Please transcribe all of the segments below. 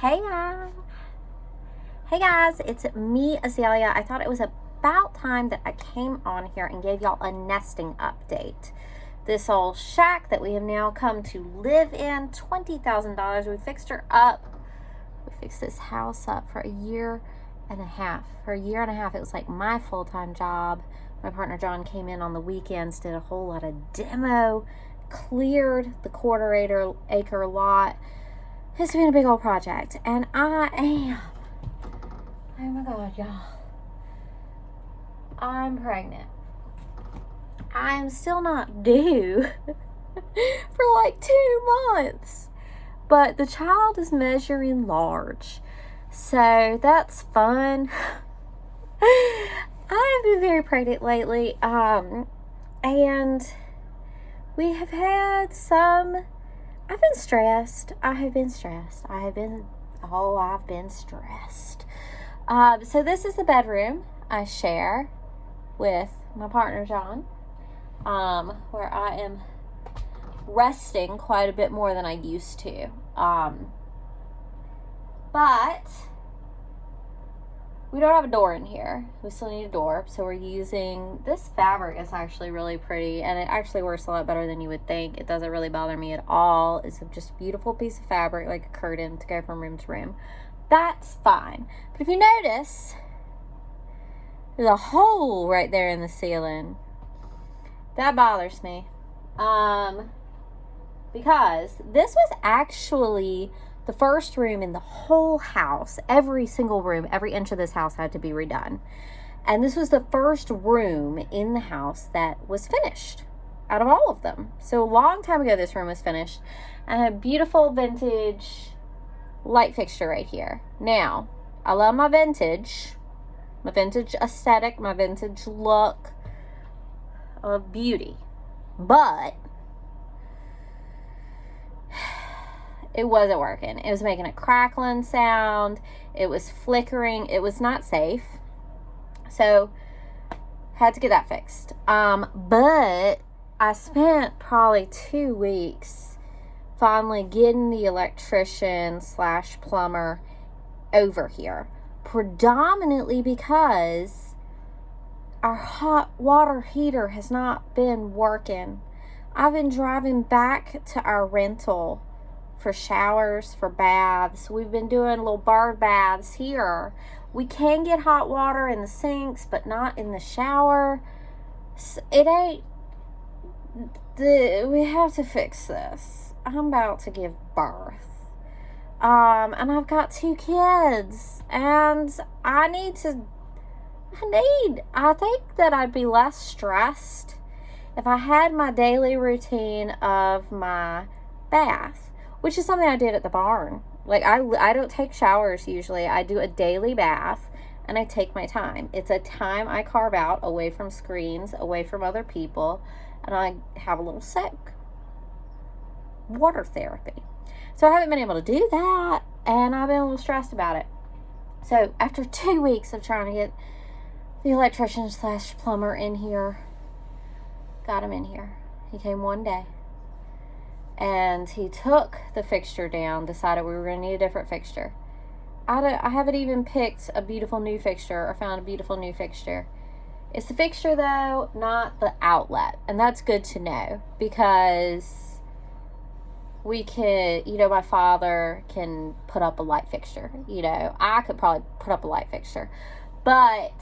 Hey guys. Hey guys, it's me, Azalea. I thought it was about time that I came on here and gave y'all a nesting update. This old shack that we have now come to live in, $20,000. We fixed her up. We fixed this house up for a year and a half. For a year and a half, it was like my full-time job. My partner John came in on the weekends, did a whole lot of demo, cleared the quarter-acre lot. It's been a big old project, and I am, oh my God, y'all, I'm pregnant. I am still not due for like 2 months, but the child is measuring large, so that's fun. I've been very pregnant lately, and we have had some. I've been stressed. I've been stressed. I've been stressed. So this is the bedroom I share with my partner, John, where I am resting quite a bit more than I used to. But we don't have a door in here. We still need a door, so we're using, this fabric is actually really pretty, and it actually works a lot better than you would think. It doesn't really bother me at all. It's just a beautiful piece of fabric, like a curtain to go from room to room. That's fine. But if you notice, there's a hole right there in the ceiling. That bothers me. Because this was actually the first room in the whole house. Every single room, every inch of this house had to be redone. And this was the first room in the house that was finished out of all of them. So a long time ago, this room was finished. And a beautiful vintage light fixture right here. Now, I love my vintage aesthetic, my vintage look. I love beauty. But it wasn't working. It was making a crackling sound. It was flickering. It was not safe. So, had to get that fixed. But I spent probably 2 weeks finally getting the electrician / plumber over here. Predominantly because our hot water heater has not been working. I've been driving back to our rental for showers, for baths. We've been doing little bird baths here. We can get hot water in the sinks, but not in the shower. It ain't, we have to fix this. I'm about to give birth. And I've got 2 kids, and I think that I'd be less stressed if I had my daily routine of my bath, which is something I did at the barn. Like, I don't take showers usually. I do a daily bath, and I take my time. It's a time I carve out away from screens, away from other people, and I have a little soak. Water therapy. So I haven't been able to do that, and I've been a little stressed about it. So after 2 weeks of trying to get the electrician / plumber in here, got him in here. He came one day. And he took the fixture down, decided we were going to need a different fixture. I haven't even picked a beautiful new fixture or found a beautiful new fixture. It's the fixture, though, not the outlet. And that's good to know, because we can, my father can put up a light fixture. I could probably put up a light fixture. But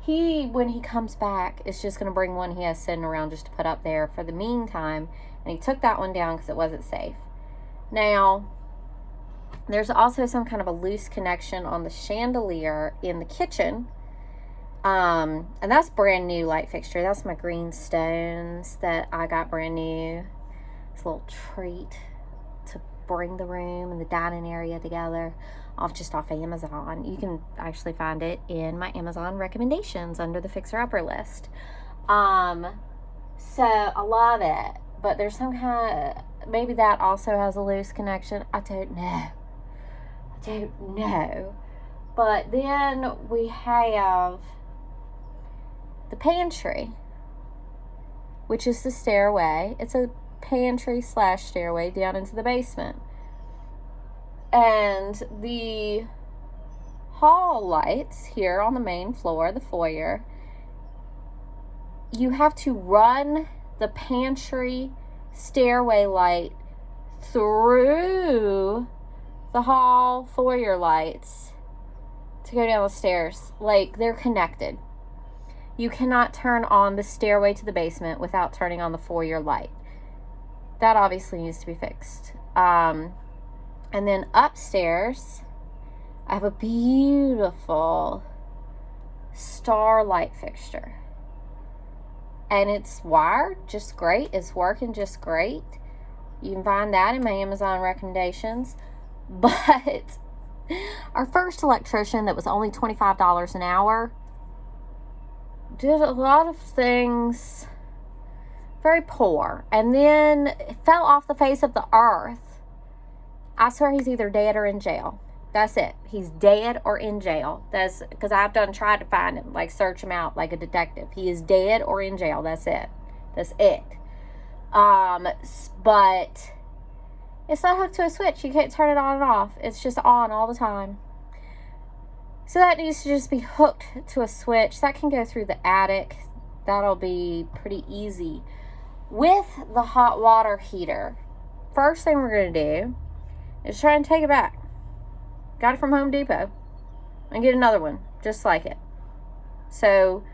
when he comes back, is just going to bring one he has sitting around just to put up there for the meantime. And he took that one down because it wasn't safe. Now, there's also some kind of a loose connection on the chandelier in the kitchen. And that's brand new light fixture. That's my green stones that I got brand new. It's a little treat to bring the room and the dining area together off Amazon. You can actually find it in my Amazon recommendations under the Fixer Upper list. So I love it, but there's some kind of, maybe that also has a loose connection. I don't know. But then we have the pantry, which is the stairway. It's a pantry / stairway down into the basement. And the hall lights here on the main floor, the foyer, you have to run the pantry stairway light through the hall foyer lights to go down the stairs. Like, they're connected. You cannot turn on the stairway to the basement without turning on the foyer light. That obviously needs to be fixed. And then upstairs, I have a beautiful star light fixture. And it's wired just great. It's working just great. You can find that in my Amazon recommendations. But our first electrician that was only $25 an hour did a lot of things very poor. And then it fell off the face of the earth. I swear he's either dead or in jail. That's it. He's dead or in jail. That's because I've tried to find him, like search him out like a detective. He is dead or in jail. That's it. That's it. But it's not hooked to a switch. You can't turn it on and off. It's just on all the time. So that needs to just be hooked to a switch. That can go through the attic. That'll be pretty easy. With the hot water heater, first thing we're going to do is try and take it back. Got it from Home Depot. And get another one just like it. So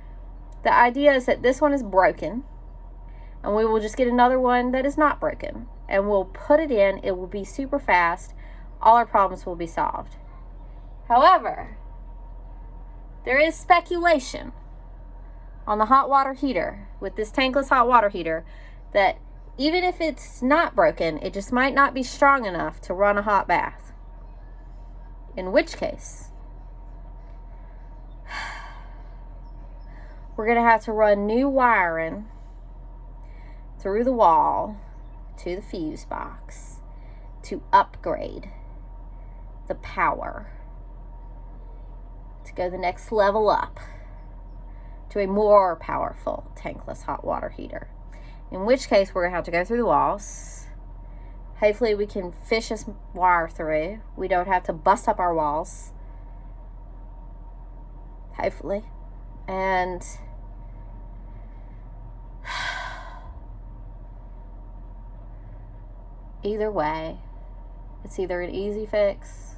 the idea is that this one is broken. And we will just get another one that is not broken. And we'll put it in. It will be super fast. All our problems will be solved. However, there is speculation on the hot water heater with this tankless hot water heater that even if it's not broken, it just might not be strong enough to run a hot bath. In which case, we're going to have to run new wiring through the wall to the fuse box to upgrade the power to go the next level up to a more powerful tankless hot water heater. In which case, we're going to have to go through the walls. Hopefully, we can fish this wire through. We don't have to bust up our walls. Hopefully. And either way, it's either an easy fix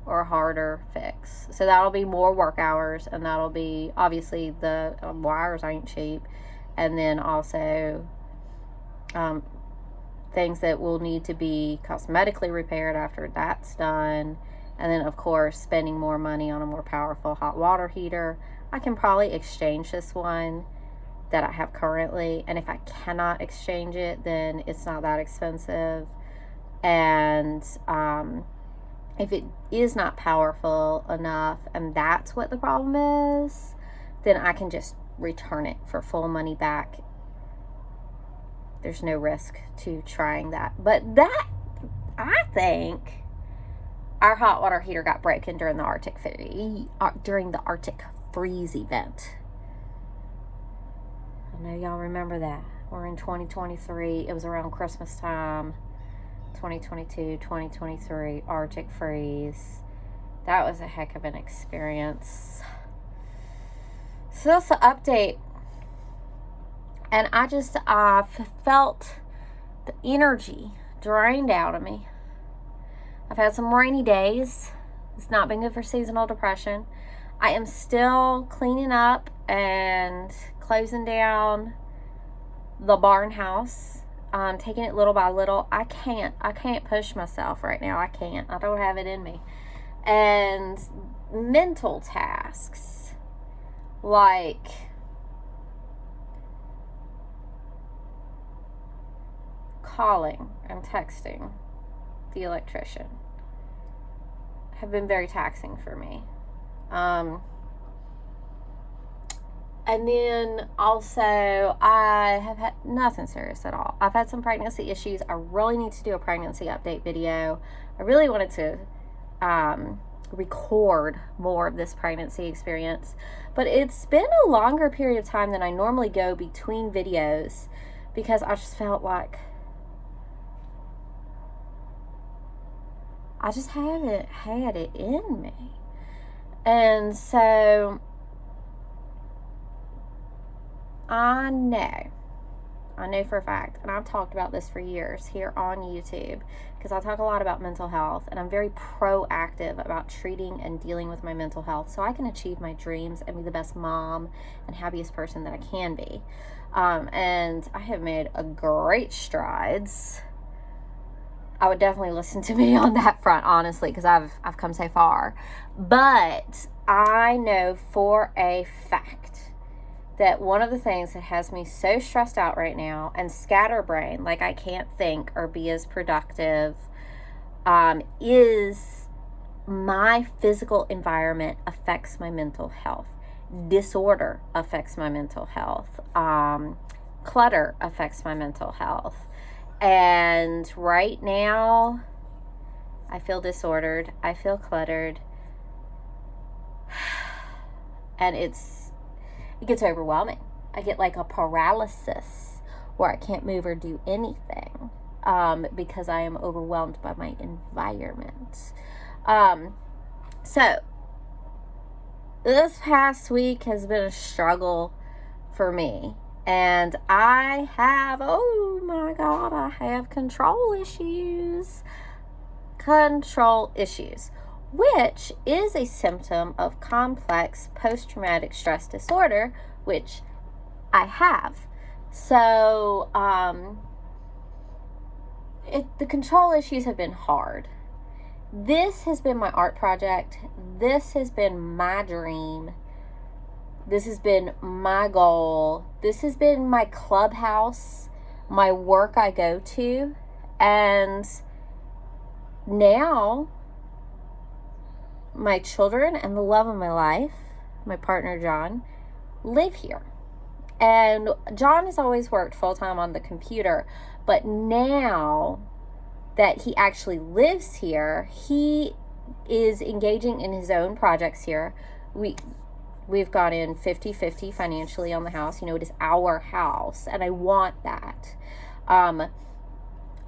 or a harder fix. So that'll be more work hours, and that'll be, obviously, the wires ain't cheap. And then also things that will need to be cosmetically repaired after that's done. And then, of course, spending more money on a more powerful hot water heater. I can probably exchange this one that I have currently. And if I cannot exchange it, then it's not that expensive. And if it is not powerful enough and that's what the problem is, then I can just return it for full money back. There's no risk to trying that. But that, I think, our hot water heater got broken during the Arctic freeze event. I know y'all remember that. We're in 2023. It was around Christmas time. 2022, 2023, Arctic freeze. That was a heck of an experience. So that's the update. And I felt the energy drained out of me. I've had some rainy days. It's not been good for seasonal depression. I am still cleaning up and closing down the barn house. Taking it little by little. I can't push myself right now. I can't. I don't have it in me. And mental tasks like calling and texting the electrician have been very taxing for me. And then also, I have had nothing serious at all. I've had some pregnancy issues. I really need to do a pregnancy update video. I really wanted to record more of this pregnancy experience. But it's been a longer period of time than I normally go between videos because I just felt like I just haven't had it in me. And so I know for a fact, and I've talked about this for years here on YouTube, because I talk a lot about mental health, and I'm very proactive about treating and dealing with my mental health so I can achieve my dreams and be the best mom and happiest person that I can be. And I have made a great strides. I would definitely listen to me on that front, honestly, because I've come so far. But I know for a fact that one of the things that has me so stressed out right now and scatterbrained, like I can't think or be as productive, is my physical environment affects my mental health. Disorder affects my mental health. Clutter affects my mental health. And right now, I feel disordered. I feel cluttered. And it gets overwhelming. I get like a paralysis where I can't move or do anything because I am overwhelmed by my environment. So this past week has been a struggle for me. And I have, oh my God, I have control issues. Which is a symptom of complex post-traumatic stress disorder, which I have. So, the control issues have been hard. This has been my art project. This has been my dream. This has been my goal. This has been my clubhouse, my work I go to. And now my children and the love of my life, my partner John, live here. And John has always worked full-time on the computer, but now that he actually lives here, he is engaging in his own projects here. We've gone in 50-50 financially on the house. You know, it is our house, and I want that.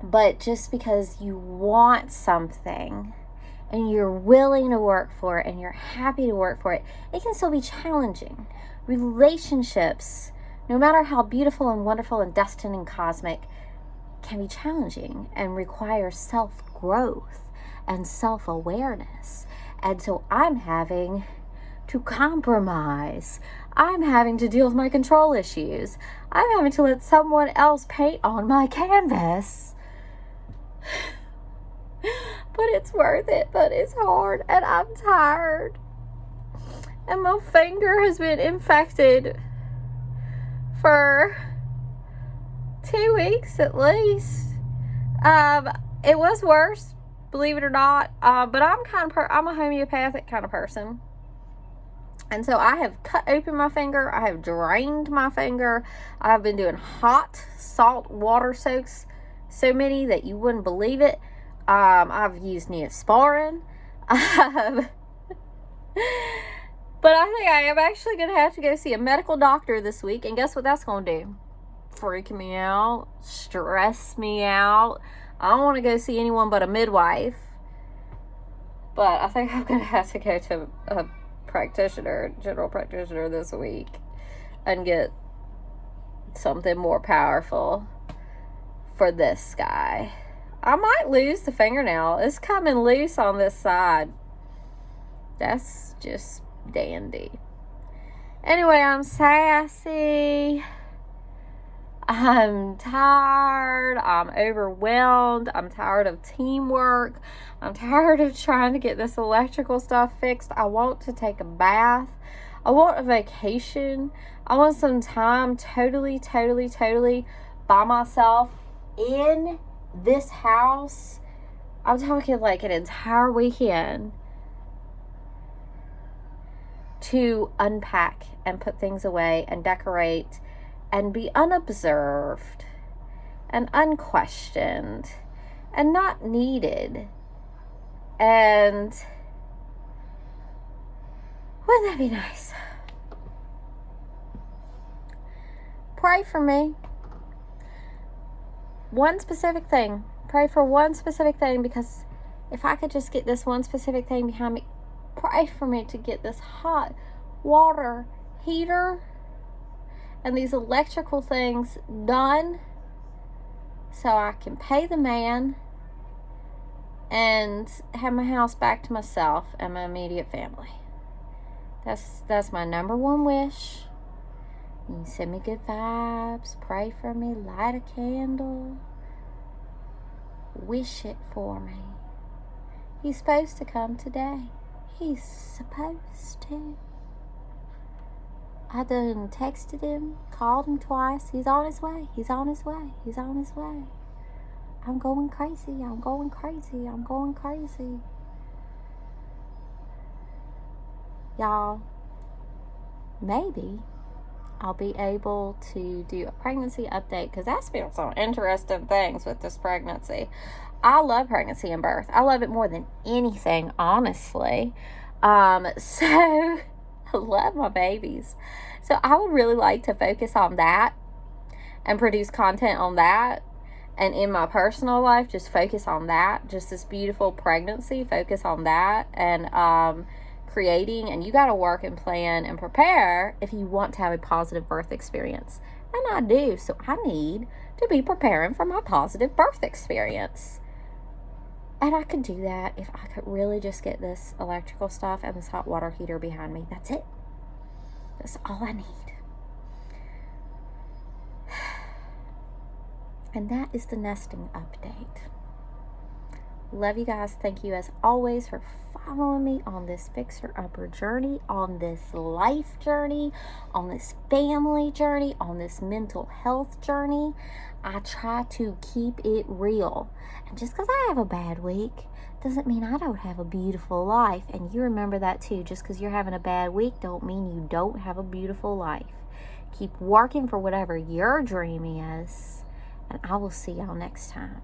But just because you want something and you're willing to work for it and you're happy to work for it, it can still be challenging. Relationships, no matter how beautiful and wonderful and destined and cosmic, can be challenging and require self-growth and self-awareness. And so I'm having to compromise. I'm having to deal with my control issues. I'm having to let someone else paint on my canvas. But it's worth it, but it's hard, and I'm tired. And my finger has been infected for 2 weeks at least. It was worse, believe it or not. But I'm a homeopathic kind of person. And so I have cut open my finger. I have drained my finger. I have been doing hot salt water soaks, so many that you wouldn't believe it. I've used Neosporin. But I think I am actually going to have to go see a medical doctor this week. And guess what that's going to do? Freak me out. Stress me out. I don't want to go see anyone but a midwife. But I think I'm going to have to go to a general practitioner this week and get something more powerful for this guy. I might lose the fingernail. It's coming loose on this side. That's just dandy. Anyway, I'm sassy. I'm tired. I'm overwhelmed. I'm tired of teamwork. I'm tired of trying to get this electrical stuff fixed. I want to take a bath. I want a vacation. I want some time totally by myself in this house. I'm talking like an entire weekend to unpack and put things away and decorate and be unobserved and unquestioned and not needed. And wouldn't that be nice? Pray for me. One specific thing. Pray for one specific thing, because if I could just get this one specific thing behind me, pray for me to get this hot water heater and these electrical things done so I can pay the man and have my house back to myself and my immediate family. That's my number one wish. You can send me good vibes, pray for me, light a candle, wish it for me. He's supposed to come today. He's supposed to. I done texted him, called him twice. He's on his way. He's on his way. He's on his way. I'm going crazy. I'm going crazy. I'm going crazy. Y'all, maybe I'll be able to do a pregnancy update, because that's been some interesting things with this pregnancy. I love pregnancy and birth. I love it more than anything, honestly. So I love my babies. So I would really like to focus on that and produce content on that. And in my personal life, just focus on that. Just this beautiful pregnancy, focus on that. And creating, and you got to work and plan and prepare if you want to have a positive birth experience. And I do. So I need to be preparing for my positive birth experience. And I could do that if I could really just get this electrical stuff and this hot water heater behind me. That's it. That's all I need. And that is the nesting update. Love you guys. Thank you as always for following me on this fixer-upper journey, on this life journey, on this family journey, on this mental health journey. I try to keep it real. And just because I have a bad week doesn't mean I don't have a beautiful life. And you remember that too. Just because you're having a bad week don't mean you don't have a beautiful life. Keep working for whatever your dream is. And I will see y'all next time.